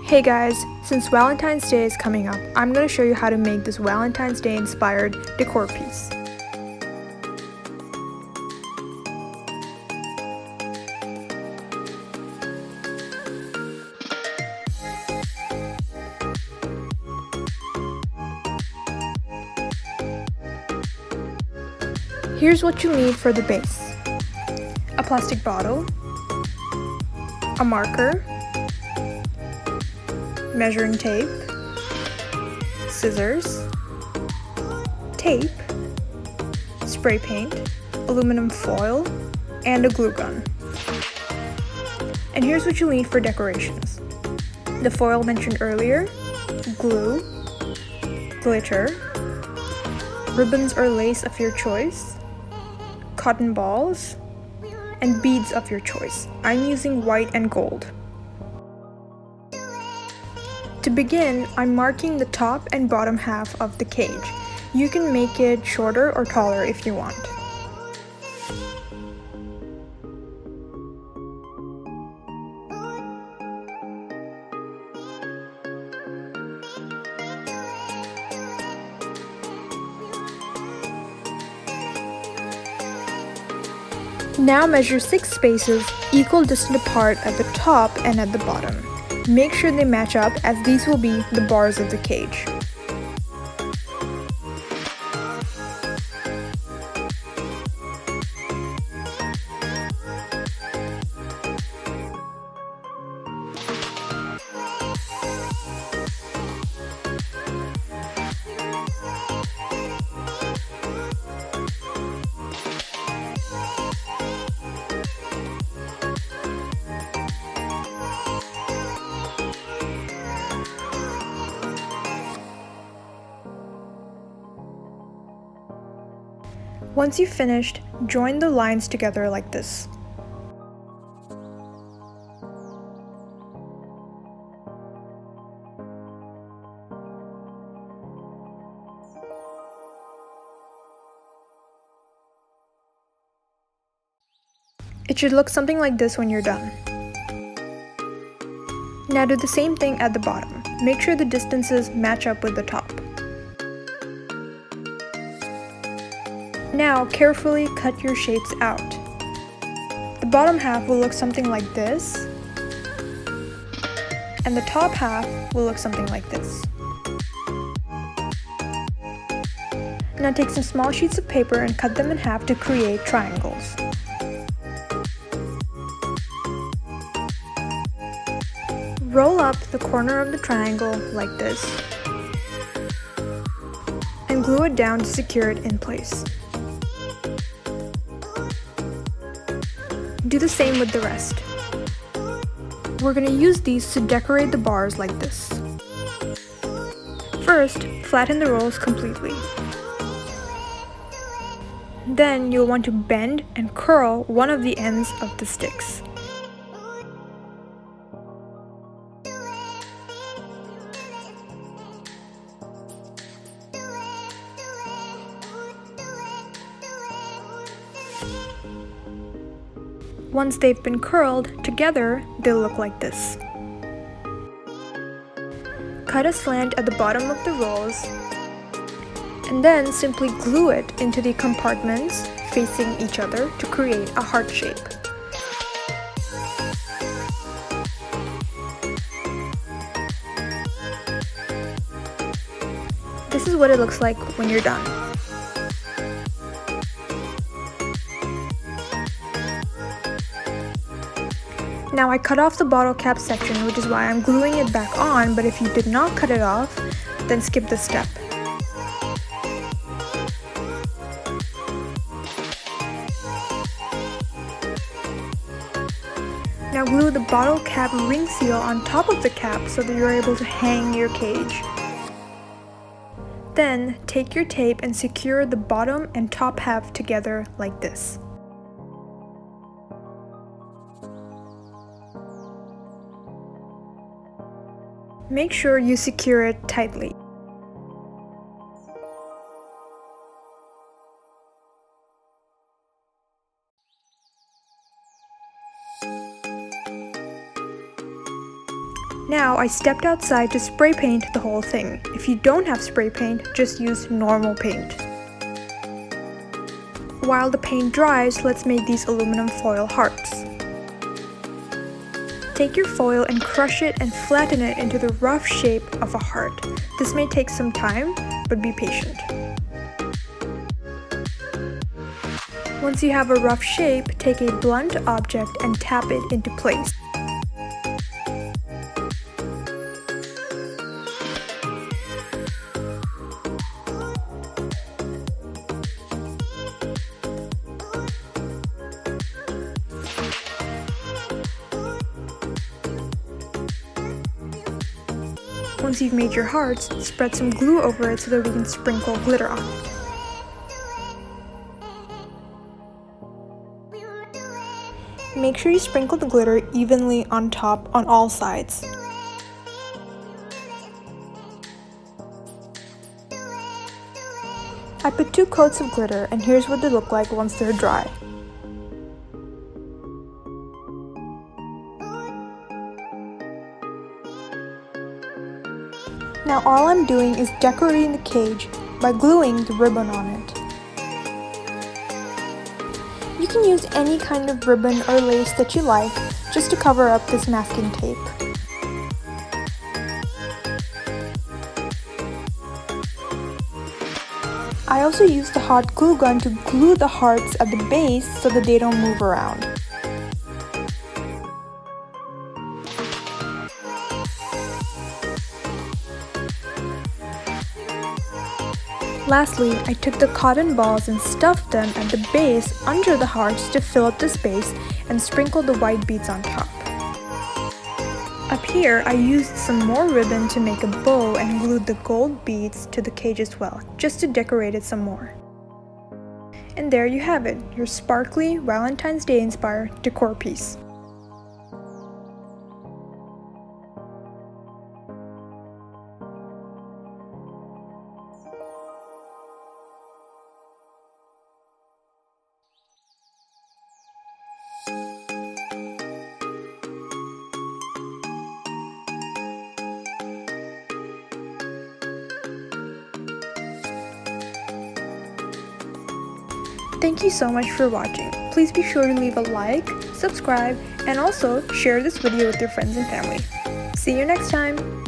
Hey guys, since Valentine's Day is coming up, I'm going to show you how to make this Valentine's Day inspired decor piece. Here's what you need for the base: a plastic bottle, a marker, measuring tape, scissors, tape, spray paint, aluminum foil, and a glue gun. And here's what you'll need for decorations: the foil mentioned earlier, glue, glitter, ribbons or lace of your choice, cotton balls, and beads of your choice. I'm using white and gold. To begin, I'm marking the top and bottom half of the cage. You can make it shorter or taller if you want. Now measure 6 spaces equal distant apart at the top and at the bottom. Make sure they match up, as these will be the bars of the cage. Once you've finished, join the lines together like this. It should look something like this when you're done. Now do the same thing at the bottom. Make sure the distances match up with the top. Now carefully cut your shapes out. The bottom half will look something like this, and the top half will look something like this. Now take some small sheets of paper and cut them in half to create triangles. Roll up the corner of the triangle like this, and glue it down to secure it in place. Do the same with the rest. We're going to use these to decorate the bars like this. First, flatten the rolls completely. Then you'll want to bend and curl one of the ends of the sticks. Once they've been curled together, they'll look like this. Cut a slant at the bottom of the rolls, and then simply glue it into the compartments facing each other to create a heart shape. This is what it looks like when you're done. Now I cut off the bottle cap section, which is why I'm gluing it back on, but if you did not cut it off, then skip this step. Now glue the bottle cap ring seal on top of the cap so that you're able to hang your cage. Then take your tape and secure the bottom and top half together like this. Make sure you secure it tightly. Now I stepped outside to spray paint the whole thing. If you don't have spray paint, just use normal paint. While the paint dries, let's make these aluminum foil hearts. Take your foil and crush it and flatten it into the rough shape of a heart. This may take some time, but be patient. Once you have a rough shape, take a blunt object and tap it into place. Once you've made your hearts, spread some glue over it so that we can sprinkle glitter on it. Make sure you sprinkle the glitter evenly on top on all sides. I put 2 coats of glitter, and here's what they look like once they're dry. Now all I'm doing is decorating the cage by gluing the ribbon on it. You can use any kind of ribbon or lace that you like just to cover up this masking tape. I also use the hot glue gun to glue the hearts at the base so that they don't move around. Lastly, I took the cotton balls and stuffed them at the base under the hearts to fill up the space and sprinkled the white beads on top. Up here, I used some more ribbon to make a bow and glued the gold beads to the cage as well, just to decorate it some more. And there you have it, your sparkly Valentine's Day inspired decor piece. Thank you so much for watching. Please be sure to leave a like, subscribe, and also share this video with your friends and family. See you next time!